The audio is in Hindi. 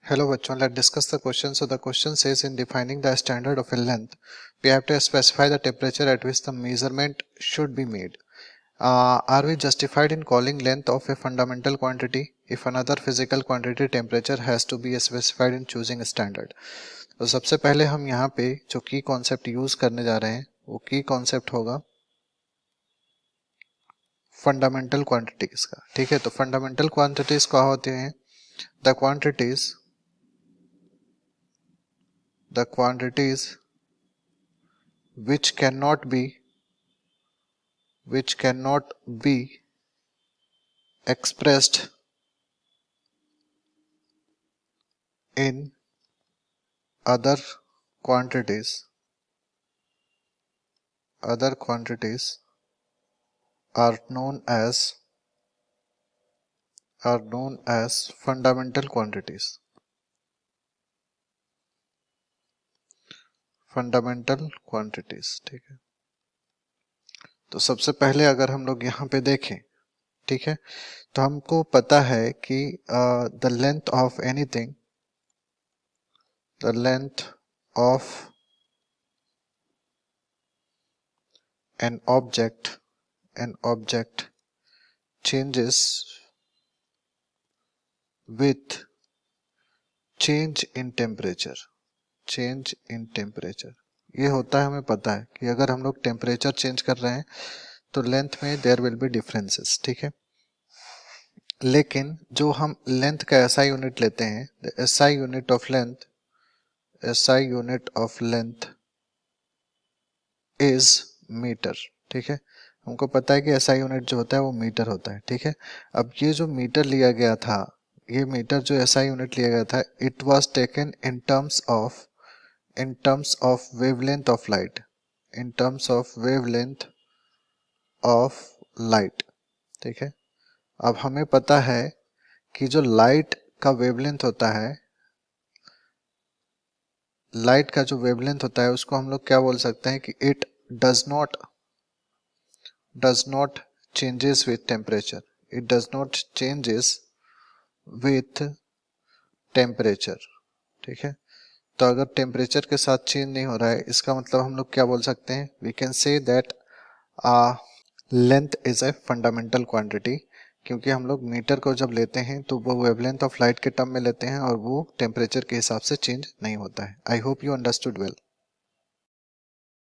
Hello बच्चों, let's discuss the question. So the question says in defining the standard of a length, we have to specify the temperature at which the measurement should be made. Are we justified in calling length of a fundamental quantity if another physical quantity temperature has to be specified in choosing a standard? तो सबसे पहले हम यहाँ पे जो की कॉन्सेप्ट यूज करने जा रहे हैं वो की कॉन्सेप्ट होगा फंडामेंटल क्वांटिटीज का. ठीक है, तो फंडामेंटल क्वांटिटीज क्या होते हैं? The quantities which cannot be expressed in other quantities are known as fundamental quantities. ठीक है, तो सबसे पहले अगर हम लोग यहाँ पे देखें, ठीक है, तो हमको पता है कि the length of anything, the length of an object changes with change in temperature. ये होता है, हमें पता है कि अगर हम लोग टेम्परेचर चेंज कर रहे हैं तो लेंथ में देयर विल बी डिफरेंसेस. ठीक है, लेकिन जो हम लेंथ का एसआई यूनिट लेते हैं, the SI unit of length is metre. ठीक है, हमको पता है कि एसआई यूनिट जो होता है वो मीटर होता है. ठीक है, अब ये जो मीटर लिया गया था, ये मीटर जो एसआई यूनिट लिया गया था, it was taken in terms of wavelength of light, ठीक है, अब हमें पता है कि जो लाइट का वेवलेंथ होता है, उसको हम लोग क्या बोल सकते हैं कि it does not changes with temperature. ठीक है, तो अगर टेम्परेचर के साथ चेंज नहीं हो रहा है, इसका मतलब हम लोग क्या बोल सकते हैं? We can say that length is a fundamental quantity, क्योंकि हम लोग मीटर को जब लेते हैं तो वो वेवलेंथ ऑफ लाइट के टर्म में लेते हैं और वो टेम्परेचर के हिसाब से चेंज नहीं होता है. I hope you understood well.